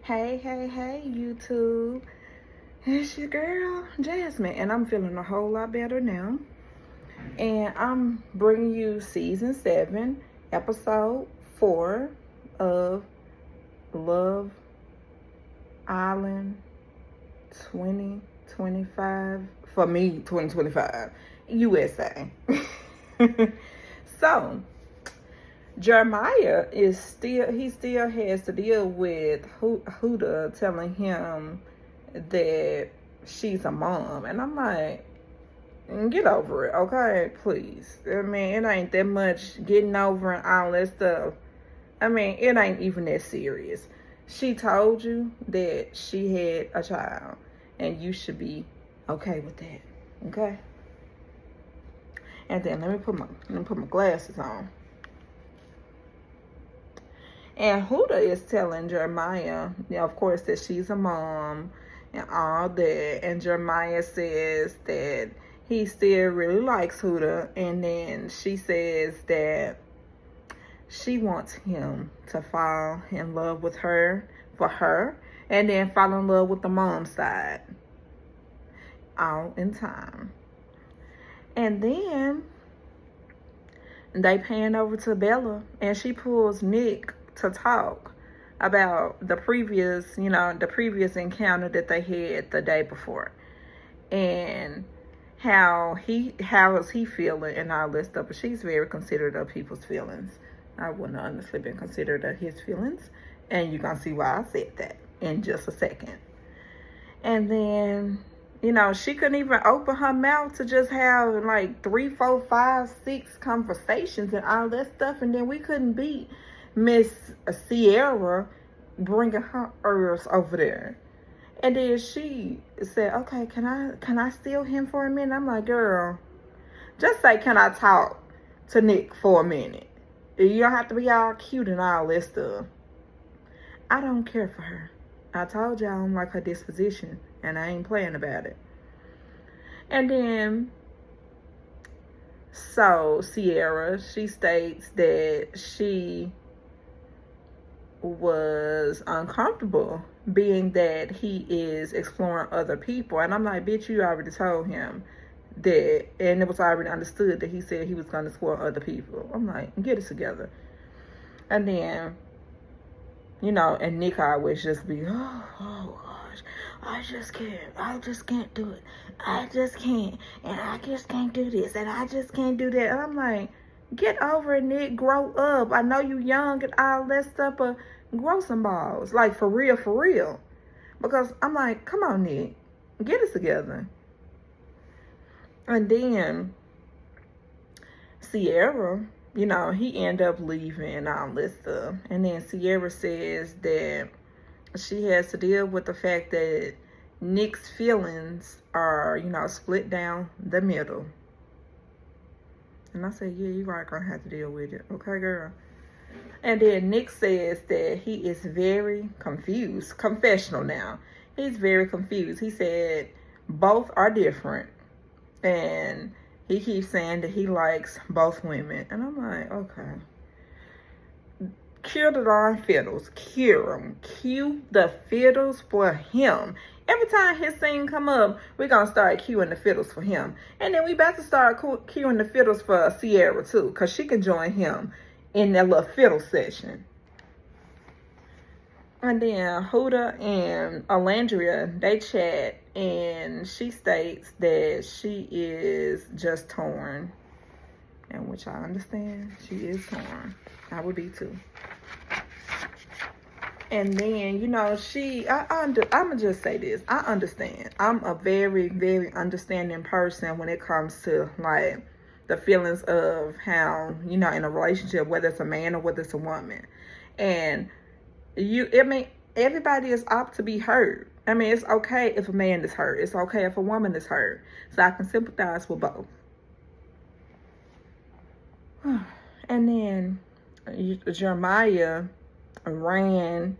Hey, YouTube. It's your girl, Jasmine, and I'm feeling a whole lot better now. And I'm bringing you season 7, episode 4 of Love Island 2025. For me, 2025, USA. So, Jeremiah he still has to deal with Huda telling him that she's a mom. And I'm like, get over it, okay? Please. I mean, it ain't that much getting over and all that stuff. I mean, it ain't even that serious. She told you that she had a child, and you should be okay with that, okay? And then let me put my glasses on. And Huda is telling Jeremiah, of course, that she's a mom and all that. And Jeremiah says that he still really likes Huda. And then she says that she wants him to fall in love with her, for her, and then fall in love with the mom side. All in time. And then they pan over to Bella, and she pulls Nick to talk about the previous encounter that they had the day before, and how is he feeling and all this stuff. But she's very considerate of people's feelings. I wouldn't have honestly been considerate of his feelings, and you're gonna see why I said that in just a second. And then, she couldn't even open her mouth to just have like 3, 4, 5, 6 conversations and all that stuff, and then we couldn't beat Miss Sierra bringing her herbs over there. And then she said, okay, can I steal him for a minute? I'm like, girl, just say, can I talk to Nick for a minute? You don't have to be all cute and all this stuff. I don't care for her. I told y'all I don't like her disposition, and I ain't playing about it. And then, so Sierra, she states that she was uncomfortable being that he is exploring other people. And I'm like, bitch, you already told him that, and it was already understood that he said he was going to explore other people. I'm like, get it together. And then, and Nick always just be, oh gosh, I just can't do it. I just can't, and I just can't do this, and I just can't do that. And I'm like, get over it, Nick. Grow up. I know you young and all that stuff, but grow some balls. Like, for real. Because I'm like, come on, Nick. Get it together. And then Sierra, he ended up leaving and all this stuff. And then Sierra says that she has to deal with the fact that Nick's feelings are, split down the middle. And I said, yeah, you are gonna have to deal with it. Okay, girl. And then Nick says that he is very confused. Confessional now. He's very confused. He said both are different. And he keeps saying that he likes both women. And I'm like, okay. Cue the darn fiddles. Cue them. Cue the fiddles for him. Every time his scene come up, we're going to start cueing the fiddles for him. And then we about to start cueing the fiddles for Sierra, too. Because she can join him in that little fiddle session. And then Huda and Alandria, they chat. And she states that she is just torn. And which I understand. She is torn. I would be, too. And then, I'm going to just say this. I understand. I'm a very, very understanding person when it comes to, like, the feelings of how, in a relationship, whether it's a man or whether it's a woman. And, everybody is up to be hurt. I mean, it's okay if a man is hurt. It's okay if a woman is hurt. So I can sympathize with both. And then, Jeremiah ran,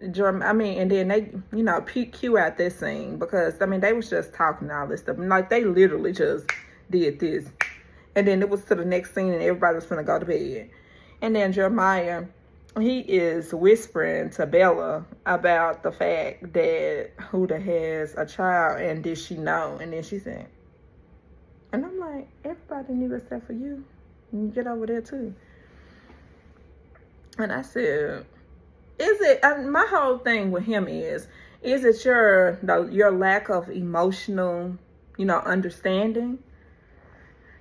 and then they, cue out this scene because, they was just talking all this stuff. And, like, they literally just did this. And then it was to the next scene and everybody was finna go to bed. And then Jeremiah he is whispering to Bella about the fact that Huda has a child and did she know? And then she said, and I'm like, everybody knew except for you. You get over there too. And I said, my whole thing with him is it your lack of emotional, understanding?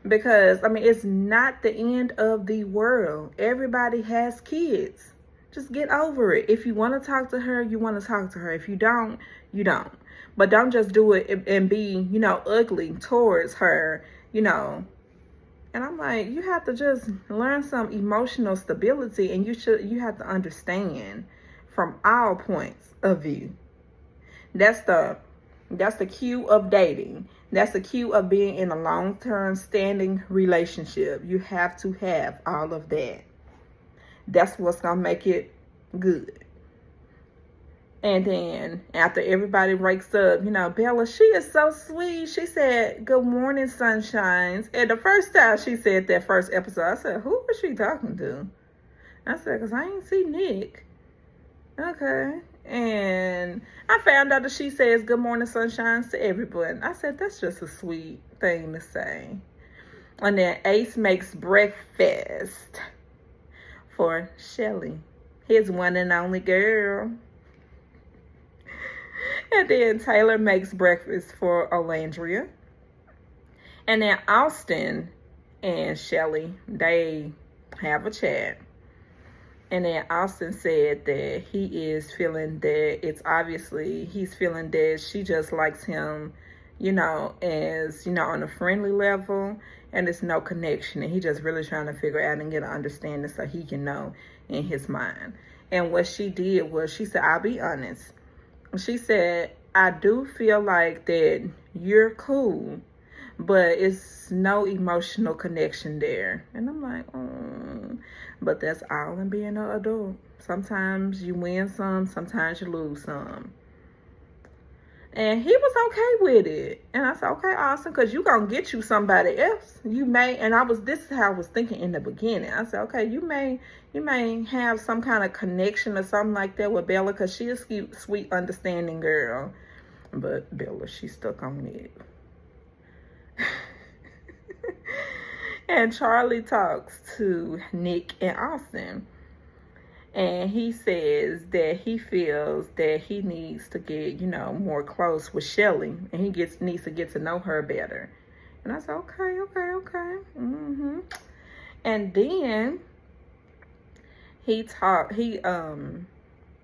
Because, I mean, it's not the end of the world. Everybody has kids. Just get over it. If you want to talk to her, you want to talk to her. If you don't, you don't. But don't just do it and be, ugly towards her, And I'm like, you have to just learn some emotional stability, and you have to understand from all points of view. That's the cue of dating. That's the cue of being in a long-term standing relationship. You have to have all of that. That's what's going to make it good. And then after everybody wakes up, Bella, she is so sweet. She said, good morning, sunshines. And the first time she said that first episode, I said, who was she talking to? I said, because I ain't see Nick. Okay. And I found out that she says good morning sunshines to everyone. I said, that's just a sweet thing to say. And then Ace makes breakfast for Shelly, his one and only girl. And then Taylor makes breakfast for Olandria. And then Austin and Shelly, they have a chat. And then Austin said that he is feeling that he's feeling that she just likes him, as, on a friendly level, and there's no connection. And he just really trying to figure out and get an understanding so he can know in his mind. And what she did was she said, I'll be honest. She said, I do feel like that you're cool, but it's no emotional connection there. And I'm like, but that's all in being an adult. Sometimes you win some, sometimes you lose some. And he was okay with it. And I said, okay, Austin, because you're going to get you somebody else. You may, and this is how I was thinking in the beginning. I said, okay, you may have some kind of connection or something like that with Bella, because she is a sweet, understanding girl. But Bella, she's stuck on it. And Charlie talks to Nick and Austin. And he says that he feels that he needs to get, more close with Shelly. And he needs to get to know her better. And I said, okay. And then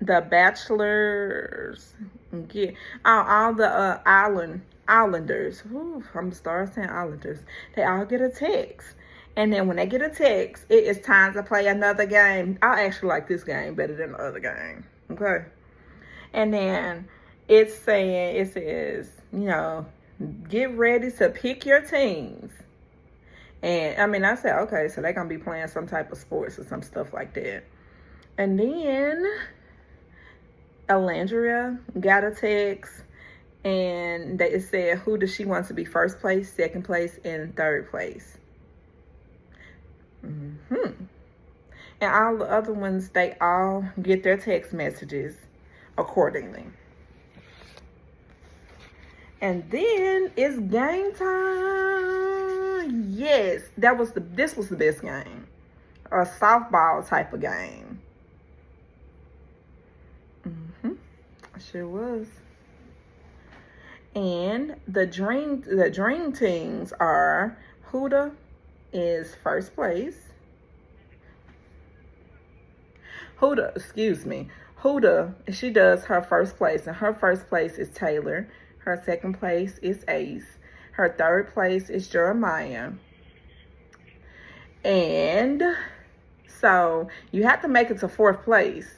the bachelors get all the Islanders. Ooh, I'm starting saying Islanders. They all get a text. And then when they get a text, it is time to play another game. I actually like this game better than the other game. Okay. And then it says, get ready to pick your teams. And I said, okay, so they're going to be playing some type of sports or some stuff like that. And then Olandria got a text. And it said, who does she want to be first place, second place, and third place? And all the other ones, they all get their text messages accordingly. And then it's game time. Yes, this was the best game. A softball type of game. It sure was. And the dream teams are Huda is first place. Huda, she does her first place, and her first place is Taylor. Her second place is Ace. Her third place is Jeremiah. And so you have to make it to fourth place.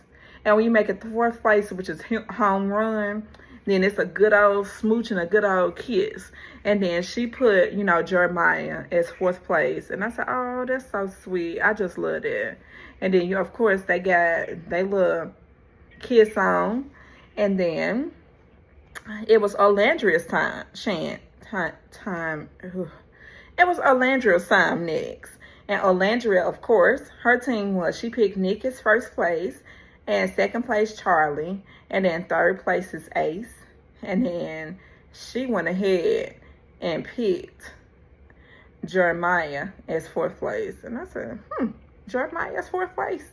And when you make it to fourth place, which is home run, then it's a good old smooch and a good old kiss. And then she put, Jeremiah as fourth place. And I said, oh, that's so sweet. I just love that. And then, of course, they got they little kiss on. And then it was Olandria's time. It was Olandria's time next. And Olandria, of course, her team was, she picked Nick as first place, and second place Charlie, and then third place is Ace. And then she went ahead and picked Jeremiah as fourth place. And I said, Jeremiah is fourth place.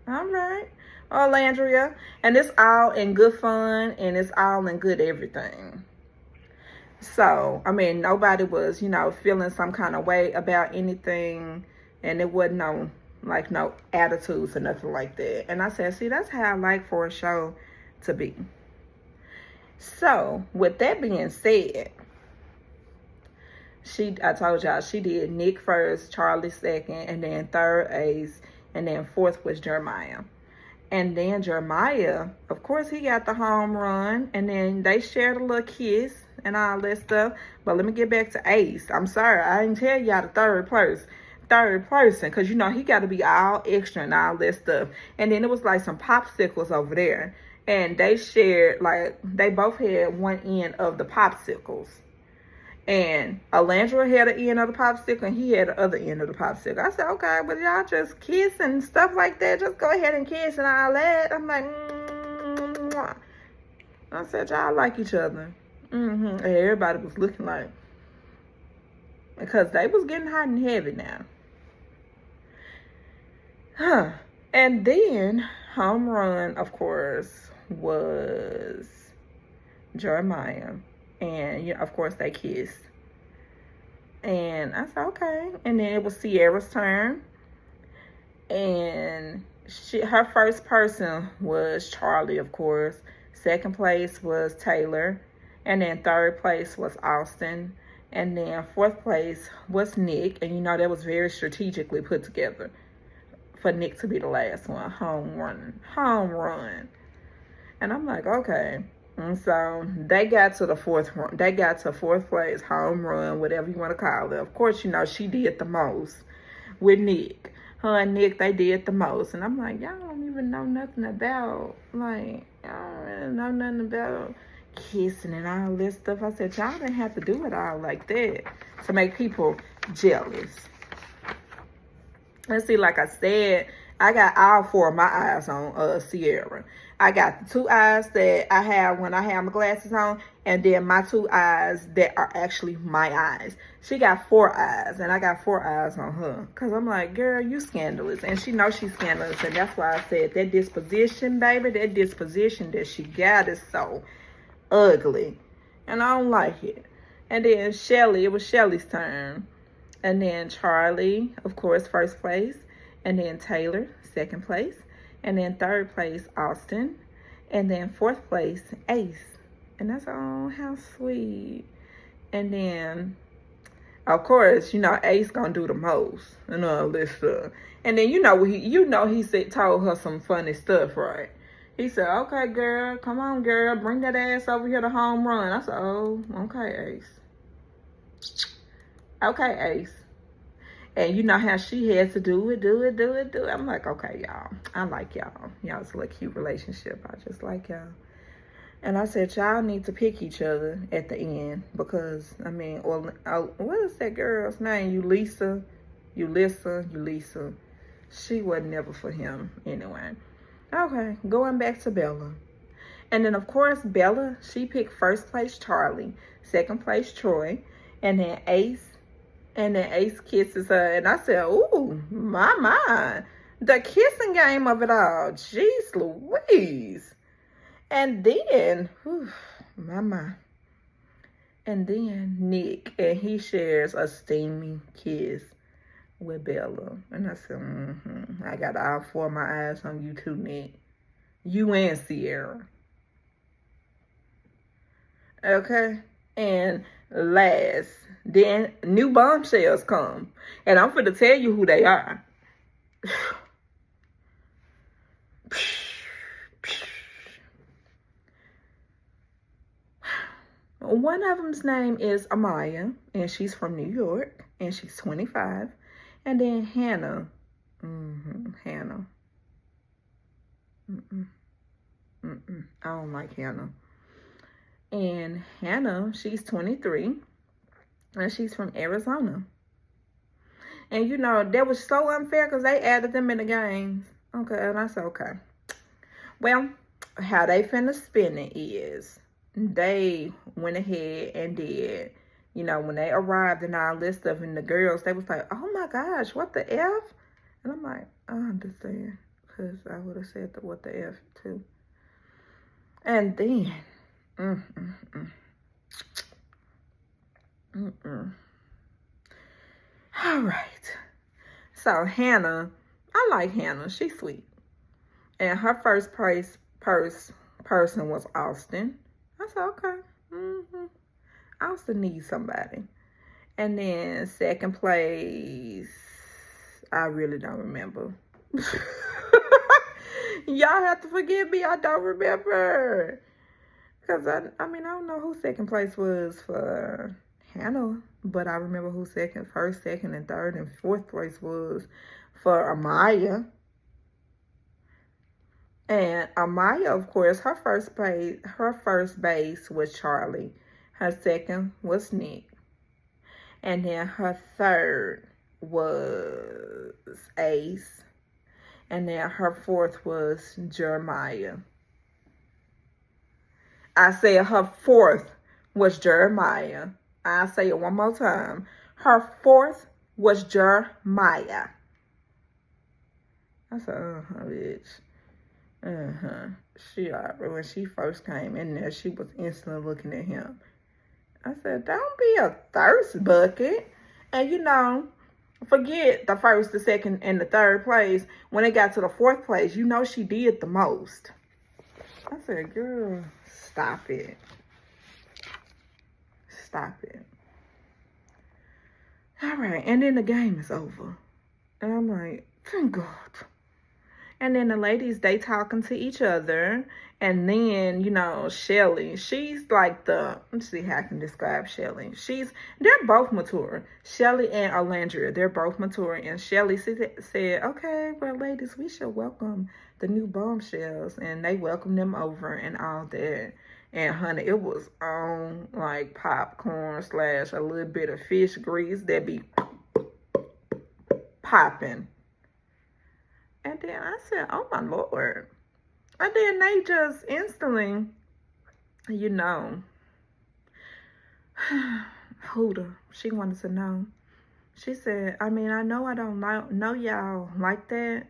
All right. Olandria. And it's all in good fun, and it's all in good everything. So, I mean, nobody was, feeling some kind of way about anything, and it wasn't no attitudes or nothing like that. And I said, see, that's how I like for a show to be. So, with that being said, I told y'all she did Nick first, Charlie second, and then third Ace, and then fourth was Jeremiah. And then Jeremiah, of course, he got the home run, and then they shared a little kiss and all that stuff. But let me get back to Ace. I'm sorry, I didn't tell y'all the third person, because he got to be all extra and all that stuff. And then it was like some popsicles over there, and they shared, like, they both had one end of the popsicles. And Olandria had the end of the popsicle, and he had the other end of the popsicle. I said, okay, but y'all just kiss and stuff like that. Just go ahead and kiss and all that. I'm like, mwah. I said, y'all like each other. And everybody was looking like, because they was getting hot and heavy now. And then home run, of course, was Jeremiah. And, of course, they kissed. And I said, okay. And then it was Sierra's turn. And her first person was Charlie, of course. Second place was Taylor. And then third place was Austin. And then fourth place was Nick. And, that was very strategically put together for Nick to be the last one. Home run. And I'm like, okay. And so they got to the fourth place, home run, whatever you want to call it. Of course, she did the most with Nick. Her and Nick, they did the most. And I'm like, y'all don't even know nothing about, y'all don't really know nothing about kissing and all this stuff. I said, y'all didn't have to do it all like that to make people jealous. And see, like I said, I got all four of my eyes on Sierra. I got the 2 eyes that I have when I have my glasses on, and then my 2 eyes that are actually my eyes. She got 4 eyes, and I got 4 eyes on her. Because I'm like, girl, you scandalous. And she knows she's scandalous, and that's why I said that disposition, baby, that disposition that she got is so ugly. And I don't like it. And then Shelly, it was Shelly's turn. And then Charlie, of course, first place. And then Taylor, second place. And then third place, Austin. And then fourth place, Ace. And that's, oh, how sweet. And then, of course, Ace gonna do the most and all this stuff. And then he said, told her some funny stuff, right? He said, okay, girl, come on, girl, bring that ass over here to home run. I said, oh, okay, Ace. Okay, Ace. And you know how she has to do it. I'm like, okay, y'all. I like y'all. Y'all's a little cute relationship. I just like y'all. And I said, y'all need to pick each other at the end. Because, I mean, what is that girl's name? Ulissa. She wasn't never for him anyway. Okay, going back to Bella. And then, of course, Bella, she picked first place Charlie. Second place Troy. And then Ace. And then Ace kisses her. And I said, ooh, my. The kissing game of it all. Jeez Louise. And then, my. And then Nick. And he shares a steamy kiss with Bella. And I said, I got all 4 of my eyes on you too, Nick. You and Sierra. Okay? And last, then new bombshells come. And I'm finna tell you who they are. One of them's name is Amaya, and she's from New York, and she's 25. And then Hannah. Hannah. I don't like Hannah. And Hannah, she's 23, and she's from Arizona. And, you know, that was so unfair because they added them in the games. Okay, and I said, okay. Well, how they finna spin it is they went ahead and did, you know, when they arrived and all this stuff, and the girls, they was like, oh my gosh, what the F? And I'm like, I understand, because I would have said the what the F too. And then, all right. So Hannah, I like Hannah. She's sweet. And her first person was Austin. I said, okay. Austin needs somebody. And then second place, I really don't remember. Y'all have to forgive me. I don't remember. Because, I mean, I don't know who second place was for Hannah. But I remember who first, second, and third, and fourth place was for Amaya. And Amaya, of course, her first base was Charlie. Her second was Nick. And then her third was Ace. And then her fourth was Jeremiah. I said her fourth was Jeremiah. I'll say it one more time. Her fourth was Jeremiah. I said, bitch. She when she first came in there, she was instantly looking at him. I said, don't be a thirst bucket. And, you know, forget the first, the second, and the third place. When it got to the fourth place, you know she did the most. I said, girl, stop it. Stop it. All right, and then the game is over. And I'm like, thank God. And then the ladies, they talking to each other. And then, you know, Shelly, she's like let's see how I can describe Shelly. They're both mature. Shelly and Alandria, they're both mature. And Shelly said, okay, well, ladies, we should welcome the new bombshells. And they welcomed them over and all that. And, honey, it was on, like, popcorn / a little bit of fish grease that be popping. And then I said, oh, my Lord. And then they just instantly, you know, Huda, she wanted to know. She said, I mean, I know I don't know y'all like that,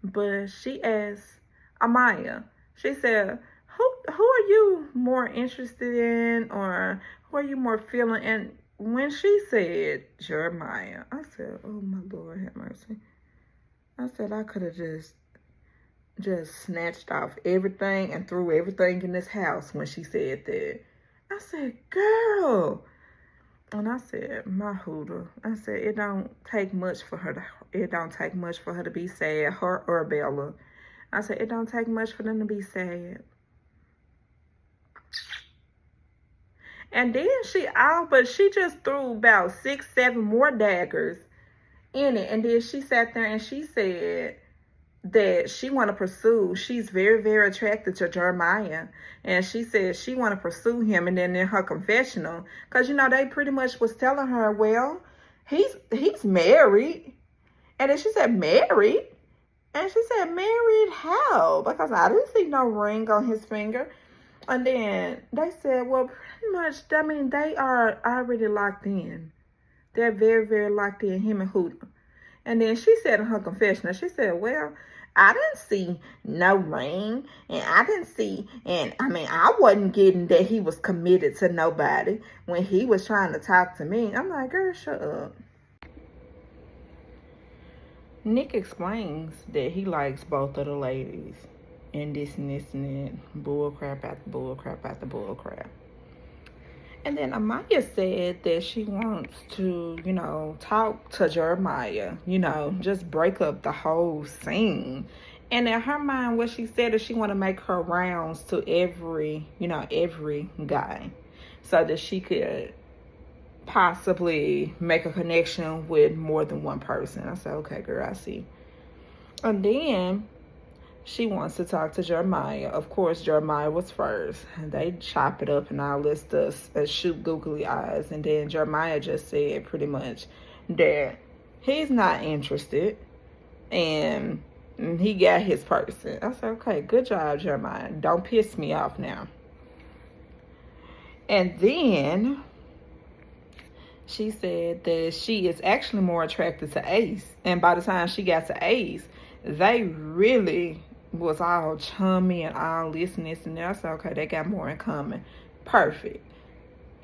but she asked Amaya, she said, who are you more interested in, or who are you more feeling? And when she said Jeremiah, I said, oh, my Lord, have mercy. I said, I could have just snatched off everything and threw everything in this house when she said that. I said, girl. And I said, my Huda. I said, it don't take much for her to be sad, her or Bella. I said, it don't take much for them to be sad. And then she just threw about 6, 7 more daggers in it. And then she sat there and she said that she want to pursue. She's very, very attracted to Jeremiah. And she said she want to pursue him. And then in her confessional, because, you know, they pretty much was telling her, well, he's married. And then she said, married? And she said, married how? Because I didn't see no ring on his finger. And then they said, well, pretty much, I mean, they are already locked in. They're very, very locked in, him and Huda. And then she said in her confessional, she said, well, I didn't see no ring. And I mean, I wasn't getting that he was committed to nobody when he was trying to talk to me. I'm like, girl, shut up. Nick explains that he likes both of the ladies. And this and that. Bull crap after bull crap after bull crap. And then Amaya said that she wants to, you know, talk to Jeremiah, you know, just break up the whole scene. And in her mind, what she said is she want to make her rounds to every guy so that she could possibly make a connection with more than one person. I said, okay, girl, I see. And then she wants to talk to Jeremiah. Of course, Jeremiah was first. They chop it up and all this stuff and shoot googly eyes. And then Jeremiah just said pretty much that he's not interested, and he got his person. I said, okay, good job, Jeremiah. Don't piss me off now. And then she said that she is actually more attracted to Ace. And by the time she got to Ace, they really was all chummy and all this and this and that. I said, okay, they got more in common. Perfect.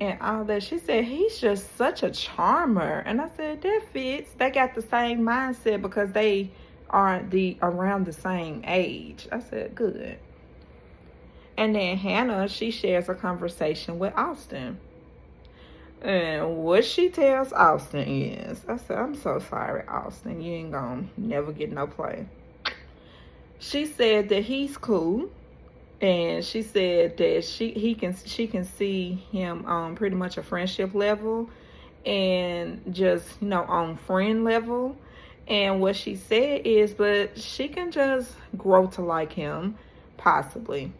And all that. She said, he's just such a charmer. And I said, that fits. They got the same mindset because they are around the same age. I said, good. And then Hannah, she shares a conversation with Austin. And what she tells Austin is, I said, I'm so sorry, Austin. You ain't gonna never get no play. She said that he's cool. And she said that she can see him on pretty much a friendship level and just, on friend level. And what she said is, but she can just grow to like him, possibly.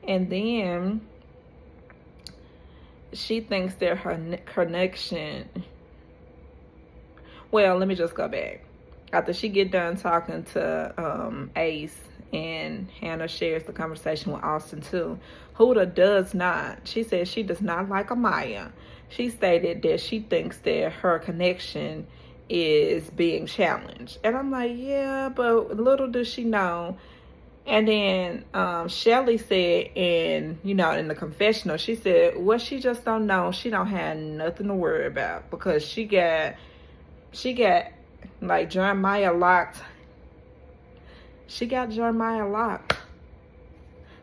And then she thinks that her connection, well, let me just go back. After she get done talking to Ace, and Hannah shares the conversation with Austin too, Huda does not. She says she does not like Amaya. She stated that she thinks that her connection is being challenged. And I'm like, yeah, but little does she know. And then Shelly said in the confessional, she said, what she just don't know, she don't have nothing to worry about, because she got like Jeremiah locked. She got Jeremiah locked.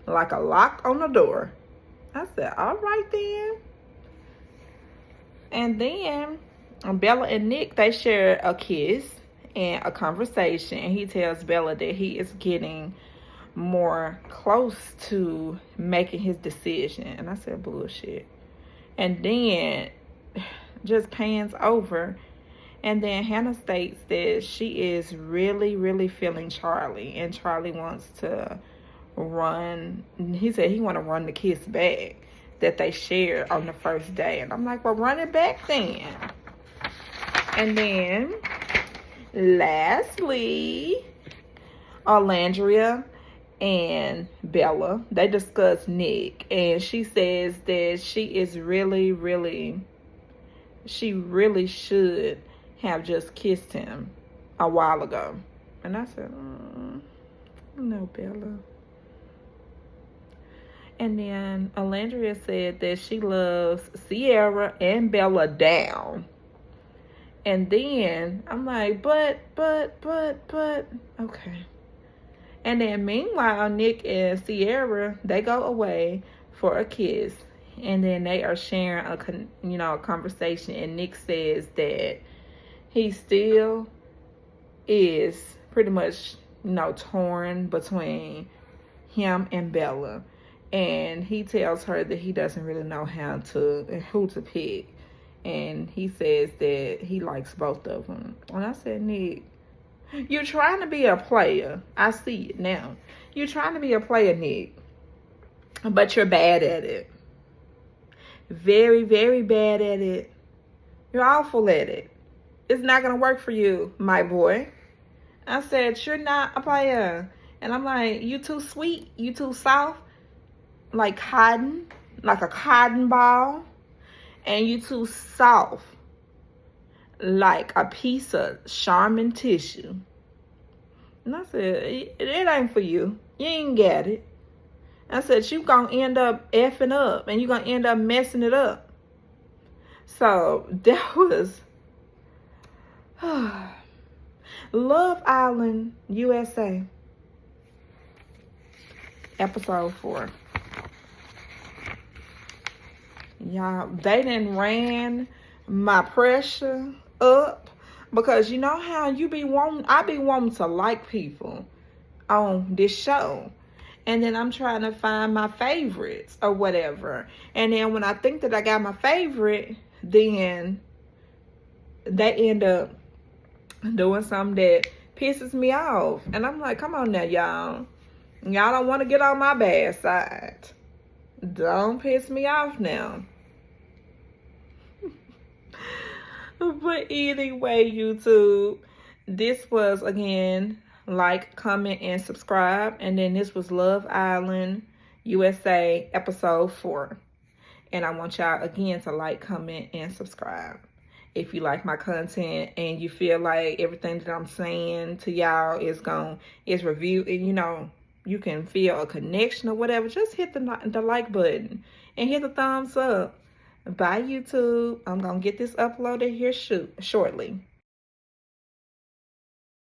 Like a lock on the door. I said, all right then. And then Bella and Nick, they share a kiss and a conversation. And he tells Bella that he is getting more close to making his decision. And I said, bullshit. And then just pans over. And then Hannah states that she is really, really feeling Charlie. And Charlie wants to run. He said he want to run the kiss back that they shared on the first day. And I'm like, well, run it back then. And then, lastly, Alandria and Bella, they discuss Nick. And she says that she is really, really, she really should have just kissed him a while ago. And I said, no, Bella. And then Alandria said that she loves Sierra and Bella down. And then I'm like, but, okay. And then meanwhile, Nick and Sierra, they go away for a kiss. And then they are sharing a conversation. And Nick says that he still is pretty much, torn between him and Bella. And he tells her that he doesn't really know who to pick. And he says that he likes both of them. And I said, Nick, you're trying to be a player. I see it now. You're trying to be a player, Nick. But you're bad at it. Very, very bad at it. You're awful at it. It's not going to work for you, my boy. I said, you're not a player. And I'm like, you too sweet. You too soft. Like cotton. Like a cotton ball. And you too soft. Like a piece of Charmin tissue. And I said, it ain't for you. You ain't got it. I said, you going to end up effing up. And you going to end up messing it up. So, that was Love Island, USA, episode 4. Y'all, they done ran my pressure up, because you know how I be wanting to like people on this show. And then I'm trying to find my favorites or whatever. And then when I think that I got my favorite, then they end up doing something that pisses me off. And I'm like, come on now, y'all. Y'all don't want to get on my bad side. Don't piss me off now. But anyway, YouTube, this was again, like, comment, and subscribe. And then this was Love Island USA episode 4. And I want y'all again to like, comment, and subscribe. If you like my content and you feel like everything that I'm saying to y'all is reviewed, and you can feel a connection or whatever, just hit the like button and hit the thumbs up. Bye, YouTube. I'm gonna get this uploaded here shortly.